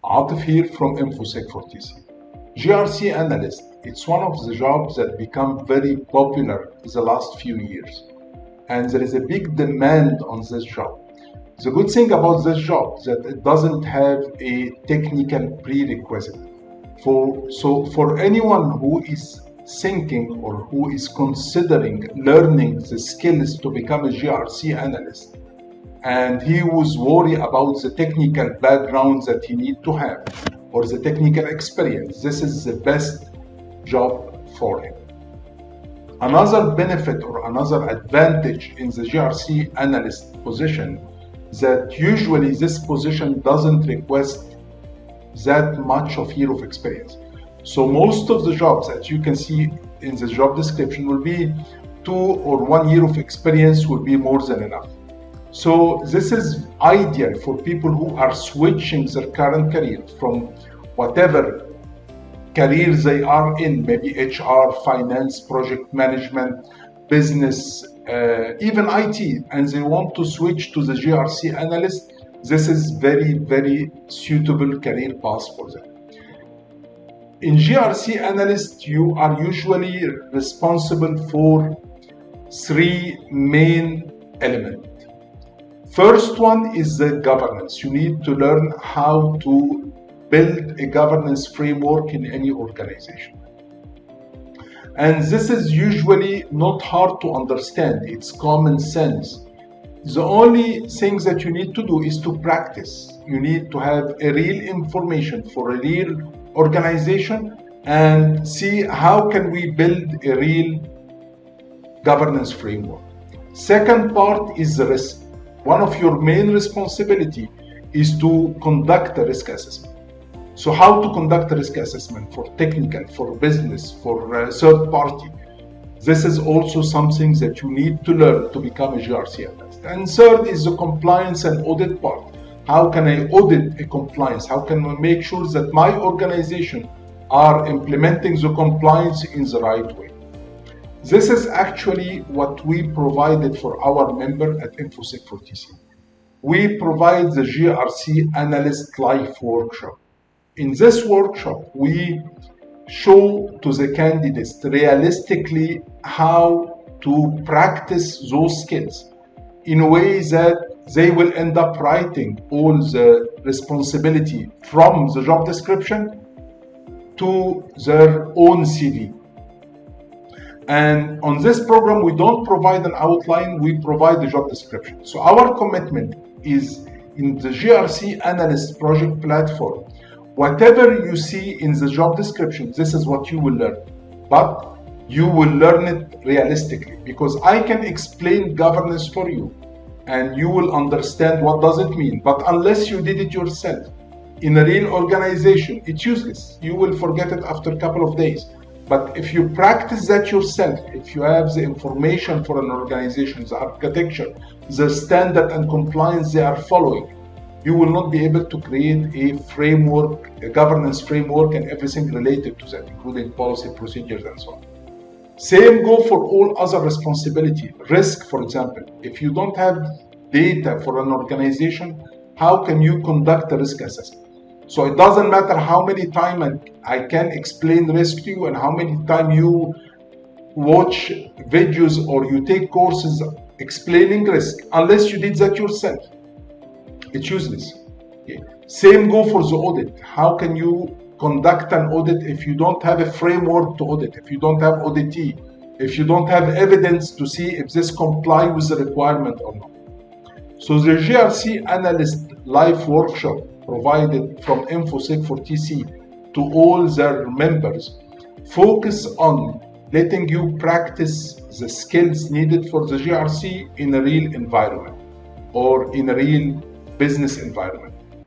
Atef here from InfoSec for TC. GRC Analyst, it's one of the jobs that become very popular in the last few years. And there is a big demand on this job. The good thing about this job is that it doesn't have a technical prerequisite. So for anyone who is thinking or who is considering learning the skills to become a GRC analyst, and he was worried about the technical background that he needs to have or the technical experience, this is the best job for him. Another benefit or another advantage in the GRC analyst position is that usually this position doesn't request that much of year of experience. So most of the jobs that you can see in the job description will be 2 or 1 year of experience will be more than enough. So this is ideal for people who are switching their current career from whatever career they are in, maybe HR, finance, project management, business, even IT, and they want to switch to the GRC analyst. This is very, very suitable career path for them. In GRC analyst, you are usually responsible for 3 main elements. First one is the governance. You need to learn how to build a governance framework in any organization. And this is usually not hard to understand. It's common sense. The only thing that you need to do is to practice. You need to have a real information for a real organization and see how can we build a real governance framework. Second part is the risk. One of your main responsibility is to conduct a risk assessment. So how to conduct a risk assessment for technical, for business, for third party. This is also something that you need to learn to become a GRC analyst. And third is the compliance and audit part. How can I audit a compliance? How can I make sure that my organization are implementing the compliance in the right way? This is actually what we provided for our member at InfoSec for TC. We provide the GRC Analyst Live Workshop. In this workshop, we show to the candidates realistically how to practice those skills in a way that they will end up writing all the responsibility from the job description to their own CV. And on this program, we don't provide an outline, we provide the job description. So our commitment is in the GRC Analyst project platform. Whatever you see in the job description, this is what you will learn. But you will learn it realistically because I can explain governance for you and you will understand what does it mean. But unless you did it yourself in a real organization, it's useless. You will forget it after a couple of days. But if you practice that yourself, if you have the information for an organization, the architecture, the standard and compliance they are following, you will not be able to create a framework, a governance framework and everything related to that, including policy, procedures, and so on. Same go for all other responsibility. Risk, for example. If you don't have data for an organization, how can you conduct a risk assessment? So it doesn't matter how many times I can explain risk to you and how many times you watch videos or you take courses explaining risk. Unless you did that yourself, it's useless. Okay. Same go for the audit. How can you conduct an audit if you don't have a framework to audit, if you don't have auditee, if you don't have evidence to see if this complies with the requirement or not? So the GRC Analyst Live Workshop provided from InfoSec for TC to all their members focus on letting you practice the skills needed for the GRC in a real environment or in a real business environment.